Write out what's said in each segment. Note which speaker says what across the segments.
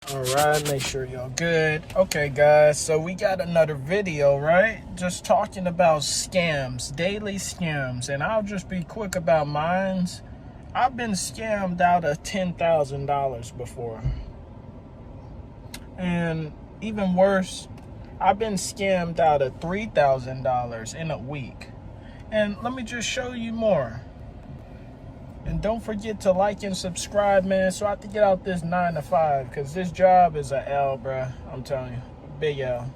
Speaker 1: All right, make sure y'all good. Okay, guys, so we got another video, right? Just talking about scams, daily scams, and I'll just be quick about mines. I've been scammed out of $10,000 before. And even worse, I've been scammed out of $3,000 in a week. And let me just show you more. And don't forget to like and subscribe, man, so I have to get out this 9 to 5, because this job is a L, bruh. I'm telling you, big L.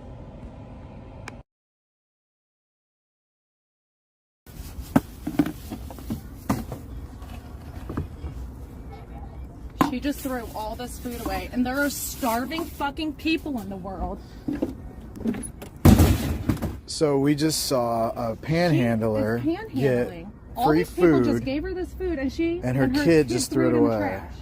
Speaker 2: She just threw all this food away, and there are starving fucking people in the world.
Speaker 3: So we just saw a panhandler get
Speaker 2: all
Speaker 3: free
Speaker 2: these people
Speaker 3: food,
Speaker 2: just gave her this food, and her
Speaker 3: kid just threw it
Speaker 2: in the
Speaker 3: away.
Speaker 2: trash.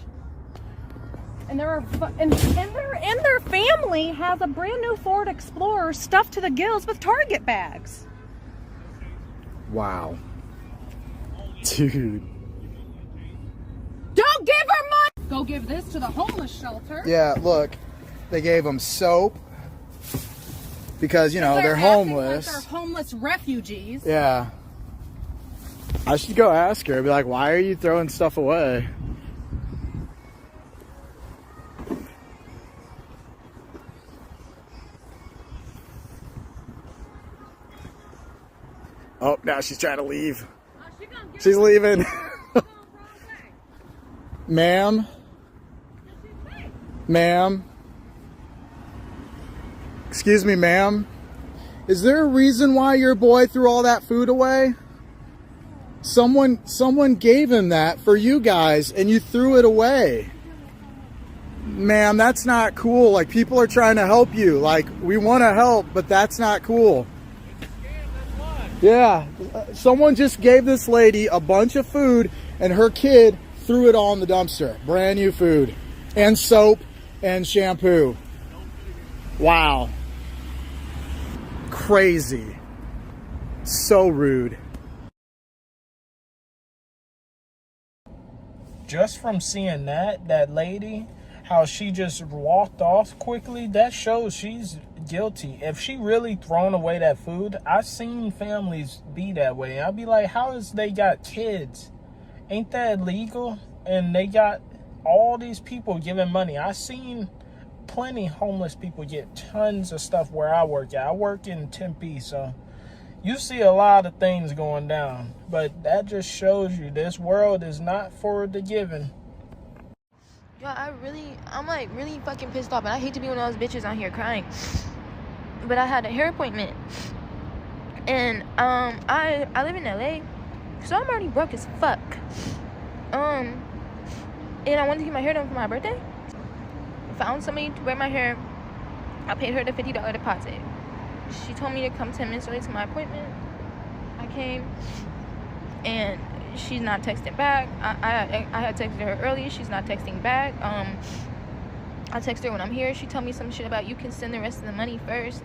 Speaker 2: And there are and their family has a brand new Ford Explorer stuffed to the gills with Target bags.
Speaker 3: Wow, dude.
Speaker 2: Don't give her money. Go give this to the homeless shelter.
Speaker 3: Yeah, look, they gave them soap because they're homeless.
Speaker 2: Like they're homeless refugees.
Speaker 3: Yeah. I should go ask her. Be like, why are you throwing stuff away? Oh, now she's trying to leave. She's leaving. Ma'am? Ma'am? Excuse me, ma'am? Is there a reason why your boy threw all that food away? Someone gave him that for you guys and you threw it away. Ma'am, that's not cool. Like, people are trying to help you. Like, we want to help, but that's not cool. Yeah, someone just gave this lady a bunch of food and her kid threw it all in the dumpster. Brand new food and soap and shampoo. Wow. Crazy. So rude.
Speaker 1: Just from seeing that lady, how she just walked off quickly, that shows she's guilty. If she really thrown away that food, I've seen families be that way. I'd be like, how is they got kids? Ain't that illegal? And they got all these people giving money. I've seen plenty homeless people get tons of stuff where I work at. I work in Tempe, so you see a lot of things going down. But that just shows you this world is not for the giving.
Speaker 4: Yo, I'm like really fucking pissed off, and I hate to be one of those bitches out here crying. But I had a hair appointment, and I live in LA, so I'm already broke as fuck. And I wanted to get my hair done for my birthday. Found somebody to wear my hair. I paid her the $50 deposit. She told me to come 10 minutes early to my appointment. I came, and she's not texting back. I had texted her early. She's not texting back. I text her when I'm here. She told me some shit about you can send the rest of the money first.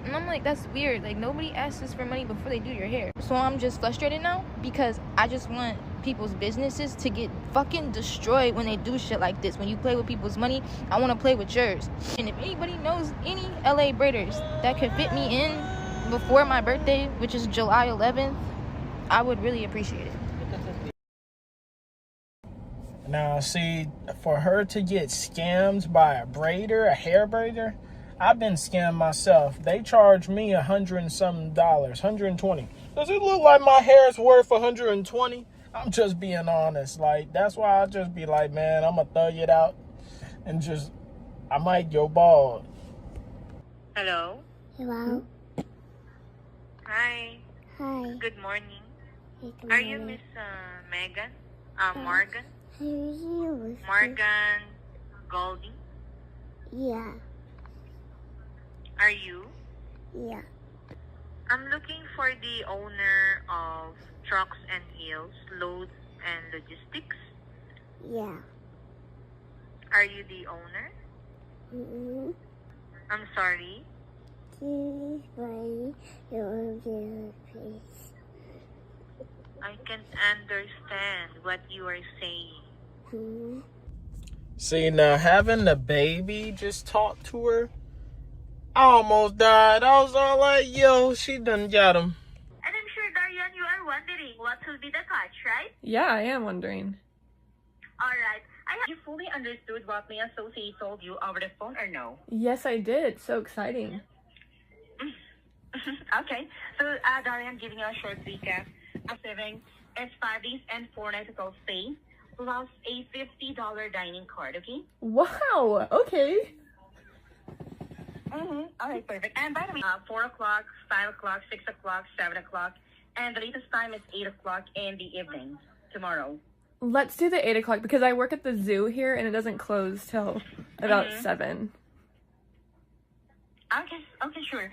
Speaker 4: And I'm like, that's weird. Like, nobody asks us for money before they do your hair. So I'm just frustrated now because I just want people's businesses to get fucking destroyed when they do shit like this. When you play with people's money, I want to play with yours. And if anybody knows any LA braiders that could fit me in before my birthday, which is July 11th, I would really appreciate it.
Speaker 1: Now, see, for her to get scammed by a braider, a hair braider, I've been scammed myself. They charged me $100 and something, $120. Does it look like my hair is worth $120? I'm just being honest. Like, that's why I just be like, man, I'm gonna thug it out and just, I might go bald.
Speaker 5: Hello.
Speaker 6: Hello.
Speaker 5: Hi.
Speaker 6: Hi.
Speaker 5: Good morning.
Speaker 6: Hey, good
Speaker 5: Are you
Speaker 6: morning.
Speaker 5: Miss Megan? Morgan?
Speaker 6: Who are you?
Speaker 5: Morgan Goldie?
Speaker 6: Yeah.
Speaker 5: Are you?
Speaker 6: Yeah.
Speaker 5: I'm looking for the owner of Trucks and Hills Loads and Logistics.
Speaker 6: Yeah.
Speaker 5: Are you the owner?
Speaker 6: Mm-hmm.
Speaker 5: I'm sorry.
Speaker 6: Please buy your bill, please.
Speaker 5: I can't understand what you are saying.
Speaker 6: Hmm.
Speaker 1: See, now having the baby just talk to her, I almost died. I was all like, yo, she done got him.
Speaker 5: And I'm sure, Darian, you are wondering what will be the catch, right?
Speaker 4: Yeah, I am wondering.
Speaker 5: Alright. You fully understood what my associate told you over the phone or no?
Speaker 4: Yes, I did. So exciting.
Speaker 5: Okay. So, Darian, giving you a short recap. Saving is 5 days and 4 nights hotel stay, plus a $50 dining card, okay?
Speaker 4: Wow. Okay.
Speaker 5: Alright, perfect. And by the way, 4 o'clock, 5 o'clock, 6 o'clock, 7 o'clock, and the latest time is 8 o'clock in the evening tomorrow.
Speaker 4: Let's do the 8 o'clock because I work at the zoo here and it doesn't close till about 7.
Speaker 5: Okay, sure.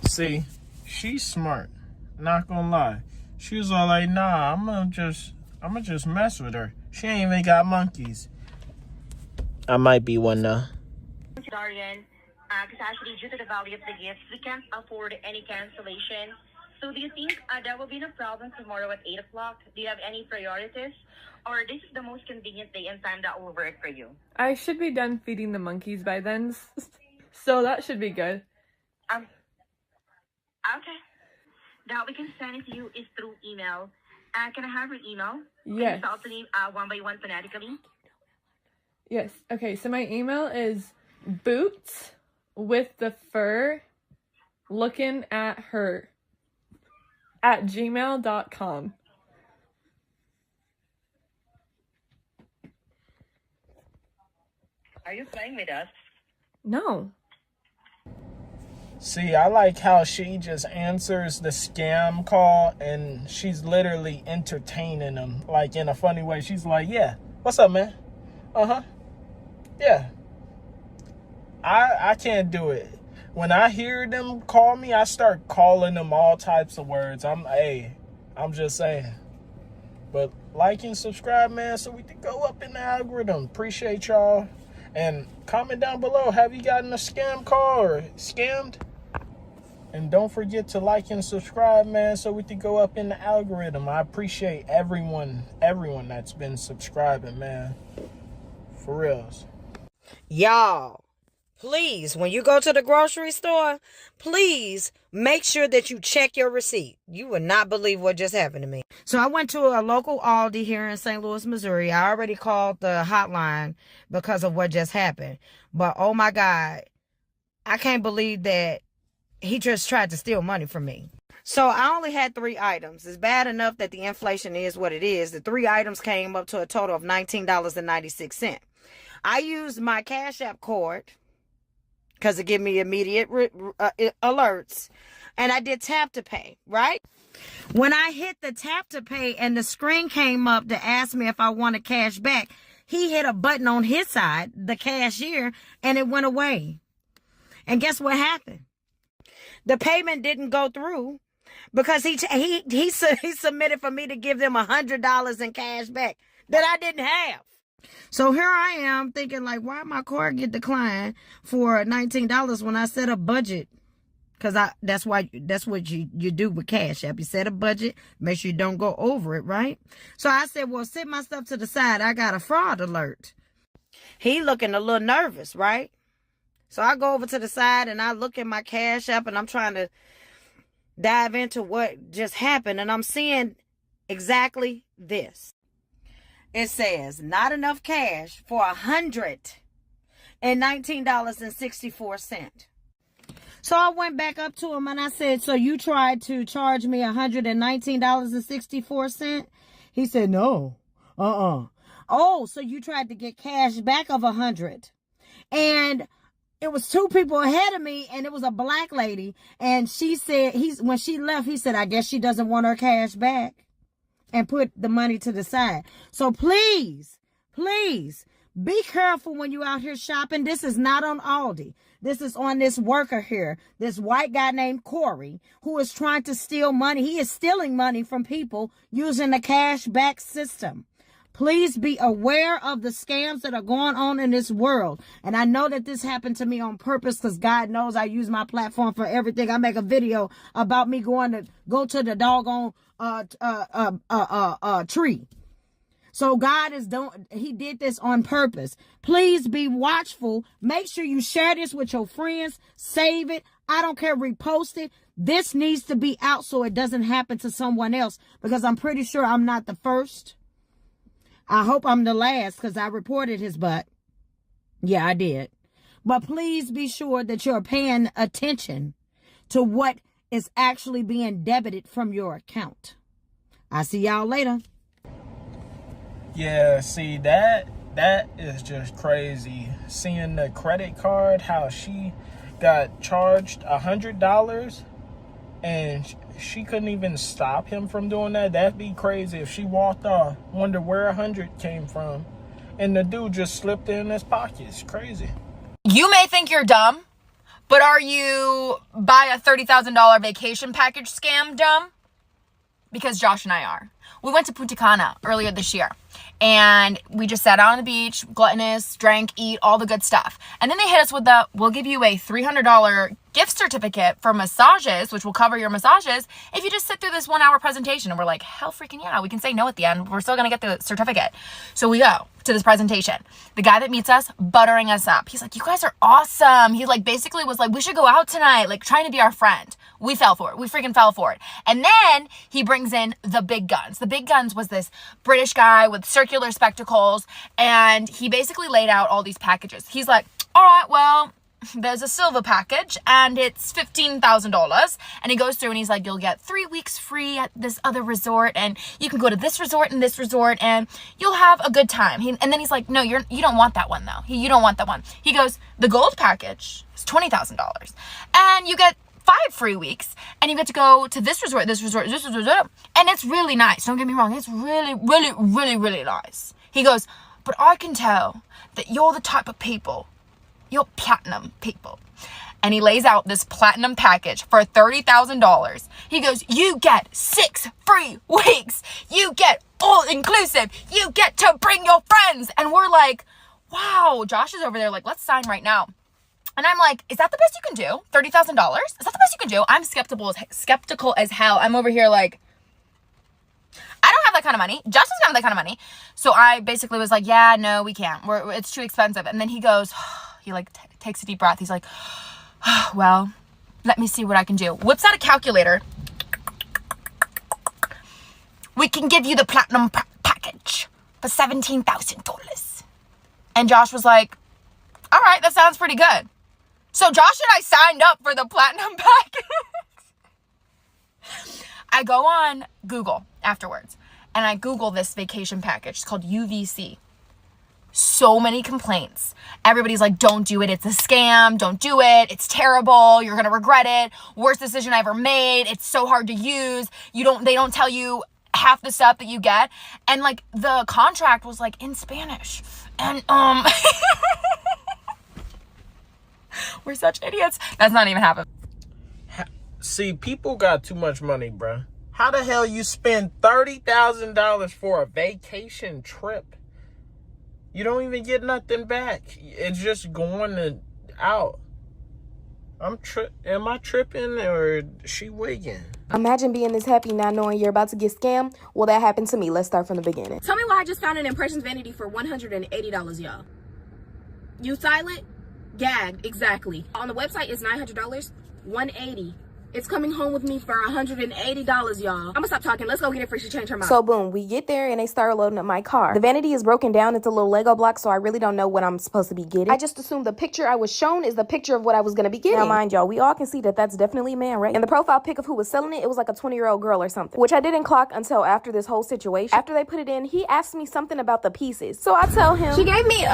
Speaker 1: See, she's smart. Not gonna lie. She was all like, nah, I'm gonna just mess with her. She ain't even got monkeys. I might be one though.
Speaker 5: Darian, because actually due to the value of the gifts, we can't afford any cancellation. So do you think that will be no problem tomorrow at 8 o'clock? Do you have any priorities? Or this is the most convenient day and time that will work for you?
Speaker 4: I should be done feeding the monkeys by then. So that should be good.
Speaker 5: Okay. That we can send it to you is through email. Can I have your email?
Speaker 4: Yes.
Speaker 5: Can you spell me one by one phonetically?
Speaker 4: Yes. Okay, so my email is boots with the fur looking at her at gmail.com.
Speaker 5: Are you playing with us?
Speaker 4: No.
Speaker 1: See, I like how she just answers the scam call and she's literally entertaining them, like in a funny way. She's like, yeah, what's up, man? Uh-huh. Yeah. I can't do it. When I hear them call me, I start calling them all types of words. I'm just saying. But like and subscribe, man, so we can go up in the algorithm. Appreciate y'all. And comment down below, have you gotten a scam call or scammed? And don't forget to like and subscribe, man, so we can go up in the algorithm. I appreciate everyone that's been subscribing, man. For reals.
Speaker 7: Y'all, please, when you go to the grocery store, please make sure that you check your receipt. You would not believe what just happened to me. So I went to a local Aldi here in St. Louis, Missouri. I already called the hotline because of what just happened. But oh my God, I can't believe that he just tried to steal money from me. So I only had 3 items. It's bad enough that the inflation is what it is. The 3 items came up to a total of $19.96. I used my CashApp card because it gave me immediate alerts. And I did tap to pay, right? When I hit the tap to pay and the screen came up to ask me if I wanted cash back, he hit a button on his side, the cashier, and it went away. And guess what happened? The payment didn't go through because he submitted for me to give them $100 in cash back that I didn't have. So here I am thinking like, why my card get declined for $19 when I set a budget? Because that's what you do with Cash App. You set a budget, make sure you don't go over it, right? So I said, well, sit my stuff to the side. I got a fraud alert. He looking a little nervous, right? So I go over to the side and I look at my Cash App and I'm trying to dive into what just happened. And I'm seeing exactly this. It says, not enough cash for $119.64. So I went back up to him and I said, so you tried to charge me $119.64? He said, no. Oh, so you tried to get cash back of $100. And it was 2 people ahead of me, and it was a black lady. And she said, when she left, he said, I guess she doesn't want her cash back, and put the money to the side. So please, please be careful when you out here shopping. This is not on Aldi. This is on this worker here, this white guy named Corey, who is trying to steal money. He is stealing money from people using the cash back system. Please be aware of the scams that are going on in this world. And I know that this happened to me on purpose because God knows I use my platform for everything. I make a video about me go to the doggone tree. So God he did this on purpose. Please be watchful. Make sure you share this with your friends. Save it. I don't care. Repost it. This needs to be out so it doesn't happen to someone else, because I'm pretty sure I'm not the first. I hope I'm the last, because I reported his butt. Yeah, I did. But please be sure that you're paying attention to what is actually being debited from your account. I'll see y'all later.
Speaker 1: Yeah, see, that is just crazy. Seeing the credit card, how she got charged $100 and she couldn't even stop him from doing that. That'd be crazy if she walked off. Wonder where 100 came from. And the dude just slipped it in his pocket. It's crazy.
Speaker 8: You may think you're dumb, but are you buy a $30,000 vacation package scam dumb? Because Josh and I are. We went to Punta Cana earlier this year, and we just sat out on the beach, gluttonous, drank, eat, all the good stuff. And then they hit us with we'll give you a $300 gift certificate for massages, which will cover your massages if you just sit through this 1-hour presentation. And we're like, hell freaking yeah, we can say no at the end. We're still going to get the certificate. So we go to this presentation. The guy that meets us, buttering us up. He's like, you guys are awesome. He like basically was like, we should go out tonight, like trying to be our friend. We fell for it. We freaking fell for it. And then he brings in the big guns. The big guns was this British guy with circular spectacles. And he basically laid out all these packages. He's like, all right, well, there's a silver package and it's $15,000. And he goes through and he's like, you'll get 3 weeks free at this other resort, and you can go to this resort and this resort, and you'll have a good time. And then he's like, no, you don't want that one though. You don't want that one. He goes, the gold package is $20,000 and you get 5 free weeks, and you get to go to this resort, this resort, this resort, and it's really nice. Don't get me wrong. It's really, really, really, really nice. He goes, but I can tell that you're the type of people, you're platinum people. And he lays out this platinum package for $30,000. He goes, you get 6 free weeks. You get all inclusive. You get to bring your friends. And we're like, wow. Josh is over there like, let's sign right now. And I'm like, is that the best you can do? $30,000? Is that the best you can do? I'm skeptical as hell. I'm over here like, I don't have that kind of money. Josh doesn't have that kind of money. So I basically was like, yeah, no, we can't. It's too expensive. And then he goes, he like takes a deep breath. He's like, well, let me see what I can do. Whips out a calculator. We can give you the platinum package for $17,000. And Josh was like, all right, that sounds pretty good. So Josh and I signed up for the platinum package. I go on Google afterwards and I Google this vacation package. It's called UVC. So many complaints. Everybody's like, don't do it. It's a scam. Don't do it. It's terrible. You're going to regret it. Worst decision I ever made. It's so hard to use. They don't tell you half the stuff that you get. And like the contract was like in Spanish. And we're such idiots. That's not even happening.
Speaker 1: See, people got too much money, bruh. How the hell you spend $30,000 for a vacation trip? You don't even get nothing back. It's just going out. Am I tripping or she wigging?
Speaker 4: Imagine being this happy not knowing you're about to get scammed. Well, that happened to me. Let's start from the beginning.
Speaker 9: Tell me why I just found an impressions vanity for $180, y'all. You silent? Gagged, exactly. On the website is $900, $180. It's coming home with me for $180, y'all. I'm gonna stop talking. Let's go get it before she change her mind.
Speaker 4: So boom, we get there and they start loading up my car. The vanity is broken down into little Lego blocks, so I really don't know what I'm supposed to be getting. I just assumed the picture I was shown is the picture of what I was gonna be getting. Now mind y'all, we all can see that that's definitely a man, right? And the profile pic of who was selling it was like a 20-year-old girl or something, which I didn't clock until after this whole situation. After they put it in, he asked me something about the pieces. So I tell him,
Speaker 9: she gave me,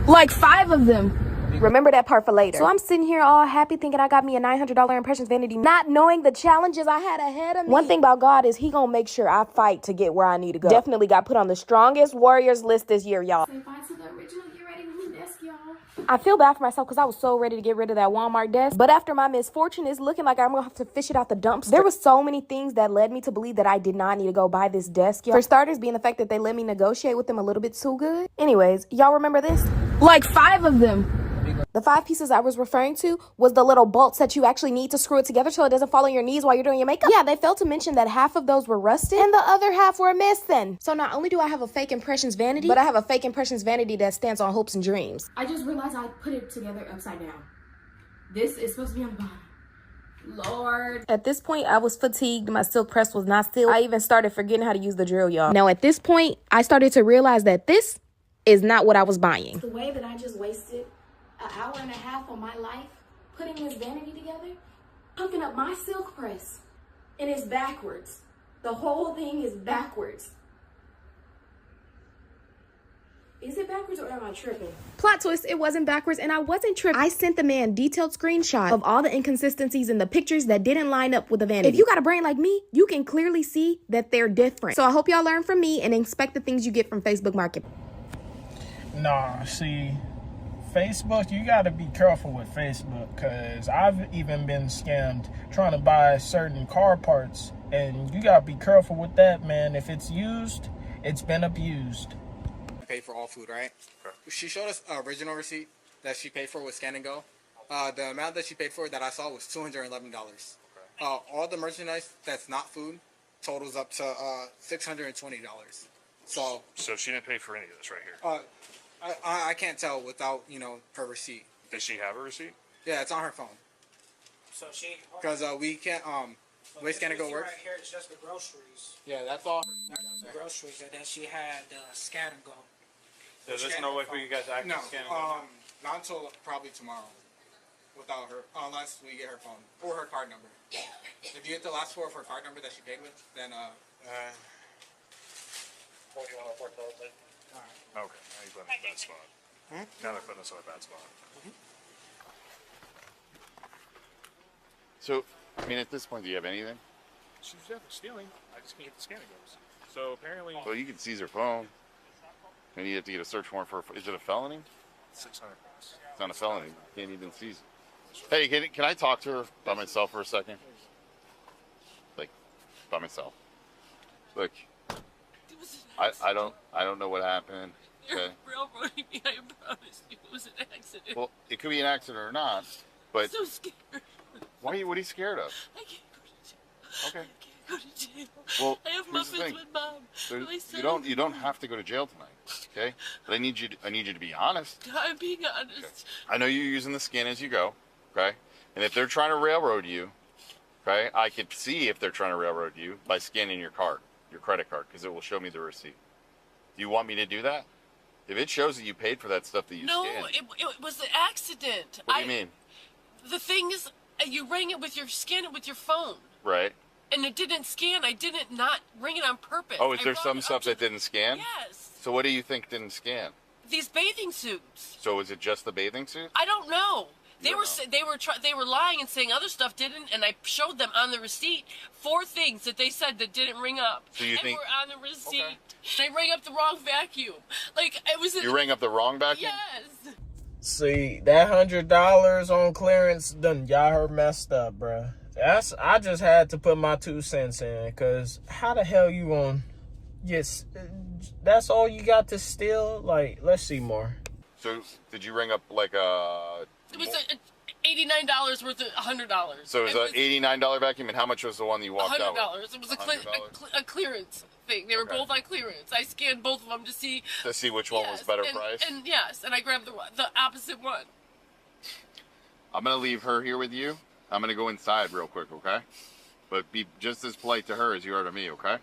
Speaker 9: like 5 of them.
Speaker 4: Remember that part for later. So I'm sitting here all happy thinking I got me a $900 impressions vanity, not knowing the challenges I had ahead of me. One thing about God is he gonna make sure I fight to get where I need to go. Definitely got put on the strongest warriors list this year, y'all.
Speaker 9: Say bye to the original Get Ready With Me desk, y'all.
Speaker 4: I feel bad for myself because I was so ready to get rid of that Walmart desk. But after my misfortune, it's looking like I'm gonna have to fish it out the dumpster. There were so many things that led me to believe that I did not need to go buy this desk, y'all. For starters, being the fact that they let me negotiate with them a little bit too good. Anyways, y'all remember this?
Speaker 9: Like 5 of them. The 5 pieces I was referring to was the little bolts that you actually need to screw it together so it doesn't fall on your knees while you're doing your makeup. Yeah, they failed to mention that half of those were rusted and the other half were missing. So not only do I have a fake impressions vanity, but I have a fake impressions vanity that stands on hopes and dreams. I just realized I put it together upside down. This is supposed to be on the bottom. Lord. At this point, I was fatigued. My silk press was not still. I even started forgetting how to use the drill, y'all. Now, at this point, I started to realize that this is not what I was buying. The way that I just wasted an hour and a half of my life putting this vanity together, hooking up my silk press, and it's backwards. The whole thing is backwards. Is it backwards or am I tripping? Plot twist, it wasn't backwards and I wasn't tripping. I sent the man detailed screenshots of all the inconsistencies in the pictures that didn't line up with the vanity. If you got a brain like me, you can clearly see that they're different. So I hope y'all learn from me and inspect the things you get from Facebook Market.
Speaker 1: Nah, see, Facebook, you got to be careful with Facebook, because I've even been scammed trying to buy certain car parts, and you got to be careful with that, man. If it's used, it's been abused.
Speaker 10: Paid for all food, right? Okay. She showed us an original receipt that she paid for with Scan and Go. The amount that she paid for that I saw was $211. Okay. All the merchandise that's not food totals up to $620. So
Speaker 11: she didn't pay for any of this right here.
Speaker 10: I can't tell without her receipt.
Speaker 11: Does she have a receipt?
Speaker 10: Yeah, it's on her phone.
Speaker 1: So she,
Speaker 10: because we can't the way Scan and Go works.
Speaker 1: Right here is just the groceries.
Speaker 10: Yeah, that's all.
Speaker 1: The groceries, and then she had Scan and Go.
Speaker 11: There's just no way for you guys to actually scan and go?
Speaker 10: Not until probably tomorrow. Without her, unless we get her phone or her card number. If you get the last 4 of her card number that she paid with, then
Speaker 11: Okay, now you're putting us in a bad spot. Now they're putting us in a bad spot.
Speaker 12: So, I mean, at this point, do you have anything?
Speaker 11: She's definitely stealing. I just can't get the scanning goes. So apparently,
Speaker 12: Well, you can seize her phone. And you have to get a search warrant for. Is it a felony?
Speaker 11: 600 bucks.
Speaker 12: It's not a felony. You can't even seize it. Hey, can I talk to her by myself for a second? Like, by myself. Look, I don't know what happened. Okay.
Speaker 13: Railroading me, I promise you it was an accident.
Speaker 12: Well, it could be an accident or not, but
Speaker 13: I'm so scared.
Speaker 12: What are you scared of?
Speaker 13: I can't go to jail.
Speaker 12: Okay.
Speaker 13: I can't go to jail.
Speaker 12: Well,
Speaker 13: I have
Speaker 12: here's the
Speaker 13: muffins
Speaker 12: thing.
Speaker 13: with Mom.
Speaker 12: You don't have to go to jail tonight, okay? But I need you to be honest.
Speaker 13: I'm being honest.
Speaker 12: Okay. I know you're using the scan as you go, okay? And if they're trying to railroad you, okay, I could see if they're trying to railroad you by scanning your card, your credit card, because it will show me the receipt. Do you want me to do that? If it shows that you paid for that stuff that you scanned.
Speaker 13: No, it was an accident.
Speaker 12: What do you mean?
Speaker 13: The thing is, you rang it with scan it with your phone.
Speaker 12: Right.
Speaker 13: And it didn't scan. I didn't not ring it on purpose.
Speaker 12: Oh, is there some stuff that didn't scan?
Speaker 13: Yes.
Speaker 12: So what do you think didn't scan?
Speaker 13: These bathing suits.
Speaker 12: So is it just the bathing suit?
Speaker 13: I don't know. They were lying and saying other stuff didn't, and I showed them on the receipt 4 things that they said that didn't ring up.
Speaker 12: So you think
Speaker 13: were on the receipt. Okay. They rang up the wrong vacuum. Like it was.
Speaker 12: You rang up the wrong vacuum?
Speaker 13: Yes.
Speaker 1: See, that $100 on clearance done got her messed up, bruh. I just had to put my 2 cents in, cause how the hell you on? Yes, that's all you got to steal. Like, let's see more.
Speaker 12: So did you ring up like a?
Speaker 13: It was $89 worth of $100.
Speaker 12: So it was an $89 vacuum, and how much was the one that you walked out with?
Speaker 13: $100. It was a clearance thing. They were both on clearance. I scanned both of them to see
Speaker 12: which one was better price.
Speaker 13: And yes, and I grabbed the opposite one.
Speaker 12: I'm gonna leave her here with you. I'm gonna go inside real quick, okay? But be just as polite to her as you are to me, okay?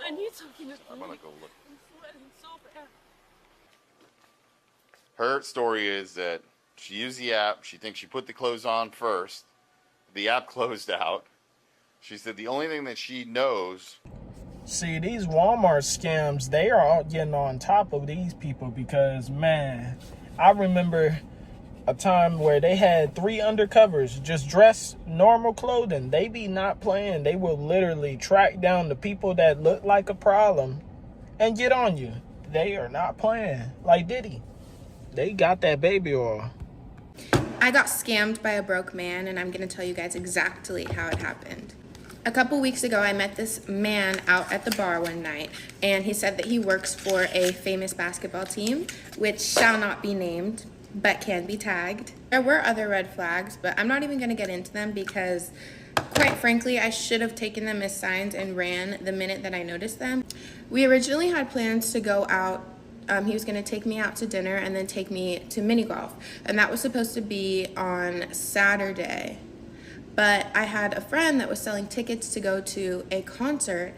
Speaker 13: I need something to
Speaker 12: I'm gonna go look.
Speaker 13: I'm sweating so bad.
Speaker 12: Her story is that she used the app. She thinks she put the clothes on first. The app closed out. She said the only thing that she knows.
Speaker 1: See, these Walmart scams, they are all getting on top of these people because, man, I remember a time where they had 3 undercovers just dress normal clothing. They be not playing. They will literally track down the people that look like a problem and get on you. They are not playing. Like Diddy. They got that baby oil.
Speaker 14: I got scammed by a broke man, and I'm going to tell you guys exactly how it happened.
Speaker 4: A couple weeks ago, I met this man out at the bar one night, and he said that he works for a famous basketball team, which shall not be named, but can be tagged. There were other red flags, but I'm not even gonna get into them because, quite frankly, I should have taken them as signs and ran the minute that I noticed them. We originally had plans to go out. He was gonna take me out to dinner and then take me to mini golf, and that was supposed to be on Saturday. But I had a friend that was selling tickets to go to a concert,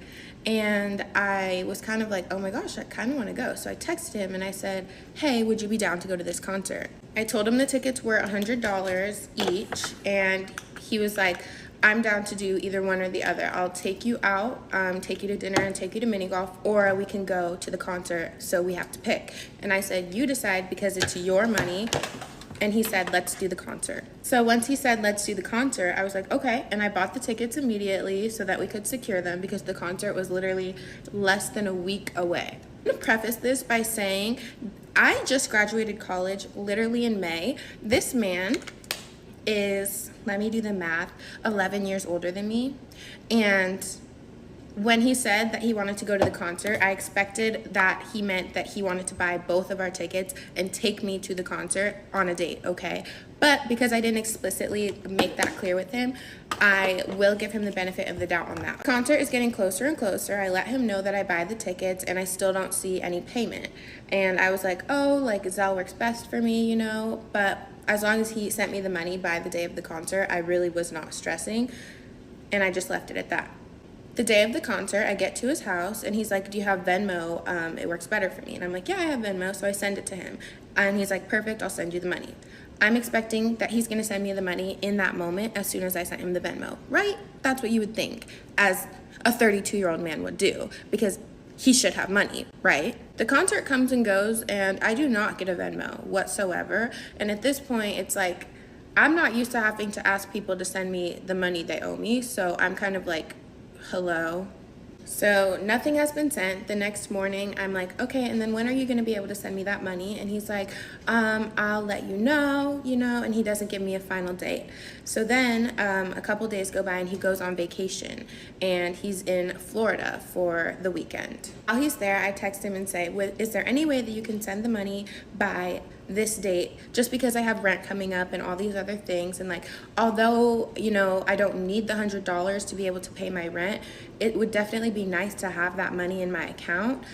Speaker 4: and I was kind of like, oh my gosh, I kind of want to go. So I texted him and I said, hey, would you be down to go to this concert? I told him the tickets were $100 each, and he was like, I'm down to do either one or the other. I'll take you out, take you to dinner and take you to mini golf, or we can go to the concert, so we have to pick. And I said, you decide because it's your money. And he said, let's do the concert. So once he said, let's do the concert, I was like, okay. And I bought the tickets immediately so that we could secure them because the concert was literally less than a week away. I'm gonna preface this by saying, I just graduated college literally in May. This man is, let me do the math, 11 years older than me. And when he said that he wanted to go to the concert, I expected that he meant that he wanted to buy both of our tickets and take me to the concert on a date, okay? But because I didn't explicitly make that clear with him, I will give him the benefit of the doubt on that. The concert is getting closer and closer. I let him know that I buy the tickets and I still don't see any payment. And I was like, oh, like Zelle works best for me, you know? But as long as he sent me the money by the day of the concert, I really was not stressing. And I just left it at that. The day of the concert, I get to his house and he's like, do you have Venmo? It works better for me. And I'm like, yeah, I have Venmo. So I send it to him. And he's like, perfect, I'll send you the money. I'm expecting that he's gonna send me the money in that moment as soon as I sent him the Venmo, right? That's what you would think as a 32-year-old man would do because he should have money, right? The concert comes and goes and I do not get a Venmo whatsoever. And at this point, it's like, I'm not used to having to ask people to send me the money they owe me. So I'm kind of like, hello. So nothing has been sent. The next morning, I'm like, okay, and then when are you gonna be able to send me that money? And he's like, I'll let you know, and he doesn't give me a final date. So then a couple days go by and he goes on vacation and he's in Florida for the weekend. While he's there, I text him and say, is there any way that you can send the money by this date, just because I have rent coming up and all these other things, and like, although, I don't need the $100 to be able to pay my rent, it would definitely be nice to have that money in my account.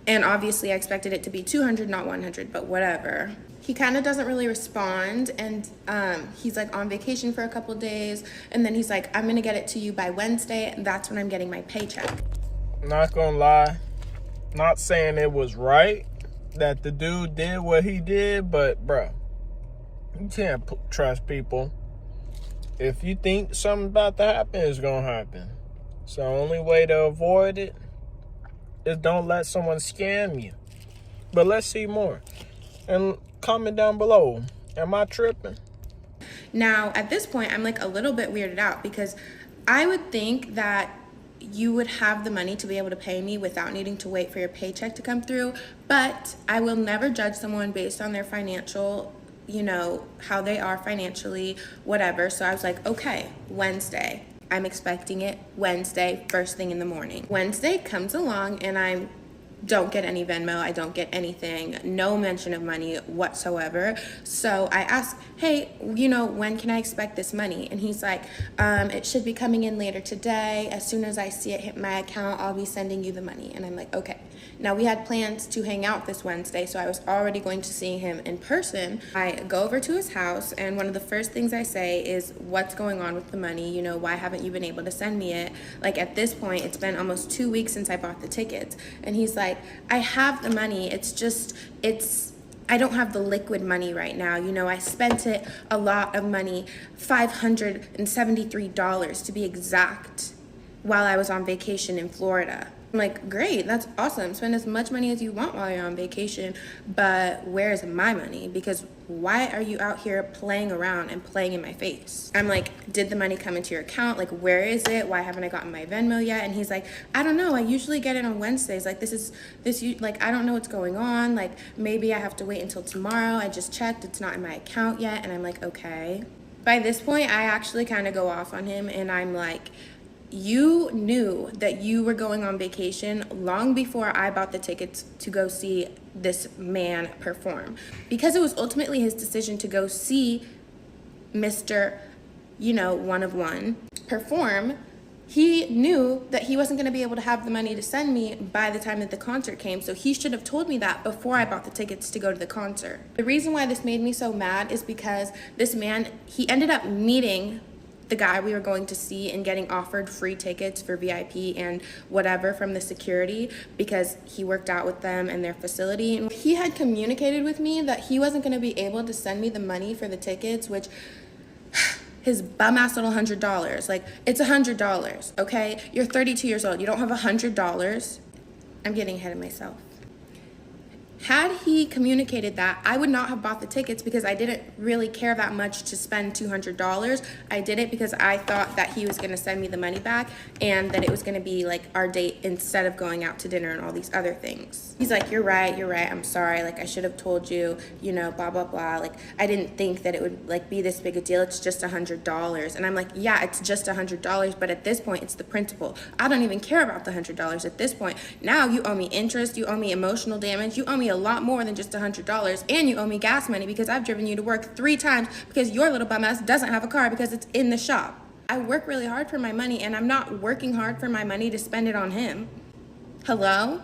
Speaker 4: And obviously I expected it to be 200, not 100, but whatever. He kind of doesn't really respond, and he's like on vacation for a couple days, and then he's like, I'm gonna get it to you by Wednesday, and that's when I'm getting my paycheck.
Speaker 1: Not gonna lie, not saying it was right that the dude did what he did, but bruh, you can't trust people. If you think something about to happen, it's gonna happen. So the only way to avoid it is don't let someone scam you. But let's see more. And comment down below, am I tripping?
Speaker 4: Now, at this point, I'm like a little bit weirded out because I would think that you would have the money to be able to pay me without needing to wait for your paycheck to come through. But I will never judge someone based on their financial, how they are financially, whatever. So I was like, okay, Wednesday. I'm expecting it Wednesday, first thing in the morning. Wednesday comes along and I don't get any Venmo, I don't get anything, no mention of money whatsoever. So I asked, hey, when can I expect this money? And he's like, it should be coming in later today. As soon as I see it hit my account, I'll be sending you the money. And I'm like, okay. Now we had plans to hang out this Wednesday, so I was already going to see him in person. I go over to his house, and one of the first things I say is, what's going on with the money? Why haven't you been able to send me it? Like, at this point, it's been almost 2 weeks since I bought the tickets. And he's like, I have the money. I don't have the liquid money right now. I spent it a lot of money, $573 to be exact, while I was on vacation in Florida. I'm like, great, that's awesome. Spend as much money as you want while you're on vacation, but where's my money? Because why are you out here playing around and playing in my face? I'm like, did the money come into your account? Like, where is it? Why haven't I gotten my Venmo yet? And he's like, I don't know. I usually get it on Wednesdays. Like, I don't know what's going on. Like, maybe I have to wait until tomorrow. I just checked. It's not in my account yet. And I'm like, okay.
Speaker 9: By this point, I actually kind of go off on him, and I'm like, you knew that you were going on vacation long before I bought the tickets to go see this man perform. Because it was ultimately his decision to go see Mr., one of one, perform, he knew that he wasn't going to be able to have the money to send me by the time that the concert came. So he should have told me that before I bought the tickets to go to the concert. The reason why this made me so mad is because this man, he ended up meeting the guy we were going to see and getting offered free tickets for VIP and whatever from the security because he worked out with them and their facility. And he had communicated with me that he wasn't going to be able to send me the money for the tickets, which his bum ass little $100. Like, it's $100, okay? You're 32 years old. You don't have $100. I'm getting ahead of myself. Had he communicated that, I would not have bought the tickets because I didn't really care that much to spend $200. I did it because I thought that he was going to send me the money back and that it was going to be like our date instead of going out to dinner and all these other things. He's like, you're right, I'm sorry, like I should have told you, blah, blah, blah. Like, I didn't think that it would like be this big a deal. It's just $100. And I'm like, yeah, it's just $100, but at this point, it's the principal. I don't even care about the $100 at this point. Now you owe me interest, you owe me emotional damage, you owe me a lot more than just $100, and you owe me gas money because I've driven you to work 3 times because your little bum ass doesn't have a car because it's in the shop. I work really hard for my money, and I'm not working hard for my money to spend it on him. Hello?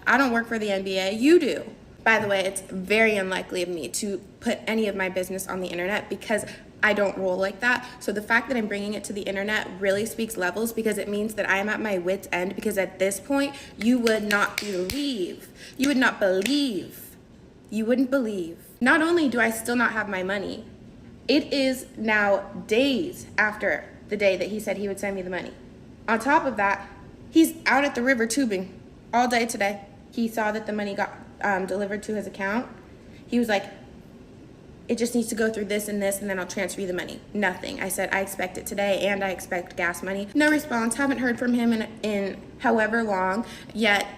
Speaker 9: I don't work for the NBA, you do. By the way, it's very unlikely of me to put any of my business on the internet because I don't roll like that. So the fact that I'm bringing it to the internet really speaks levels because it means that I am at my wit's end because at this point, you would not believe. You would not believe. You wouldn't believe. Not only do I still not have my money, it is now days after the day that he said he would send me the money. On top of that, he's out at the river tubing all day today. He saw that the money got delivered to his account. He was like, it just needs to go through this, and then I'll transfer you the money. Nothing. I said, I expect it today, and I expect gas money. No response. Haven't heard from him in however long, yet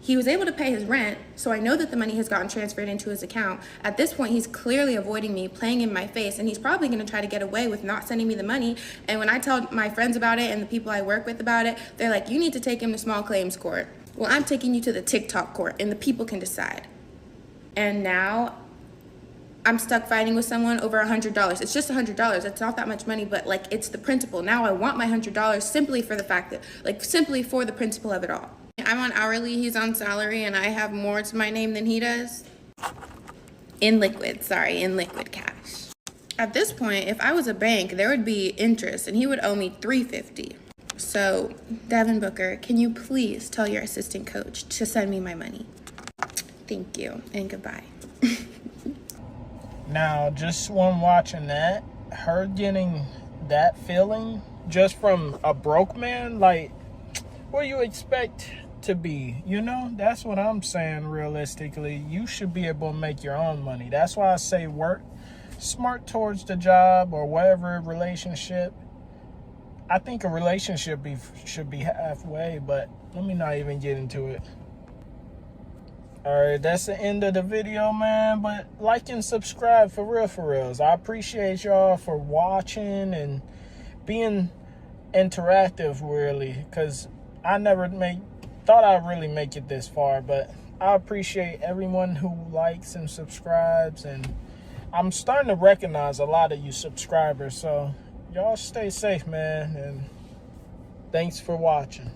Speaker 9: he was able to pay his rent, so I know that the money has gotten transferred into his account. At this point, he's clearly avoiding me, playing in my face, and he's probably going to try to get away with not sending me the money. And when I tell my friends about it and the people I work with about it, they're like, you need to take him to small claims court. Well, I'm taking you to the TikTok court, and the people can decide. And now I'm stuck fighting with someone over $100. It's just $100. It's not that much money, but like it's the principle. Now I want my $100 simply for the fact that, like, simply for the principle of it all. I'm on hourly, he's on salary, and I have more to my name than he does. In liquid cash. At this point, if I was a bank, there would be interest, and he would owe me $350. So, Devin Booker, can you please tell your assistant coach to send me my money? Thank you, and goodbye.
Speaker 1: Now, just when watching that, her getting that feeling just from a broke man, like, what do you expect to be? That's what I'm saying realistically. You should be able to make your own money. That's why I say work smart towards the job or whatever relationship. I think a relationship should be halfway, but let me not even get into it. Alright, that's the end of the video, man. But like and subscribe for reals. I appreciate y'all for watching and being interactive, really. Because I never thought I'd really make it this far. But I appreciate everyone who likes and subscribes. And I'm starting to recognize a lot of you subscribers. So y'all stay safe, man. And thanks for watching.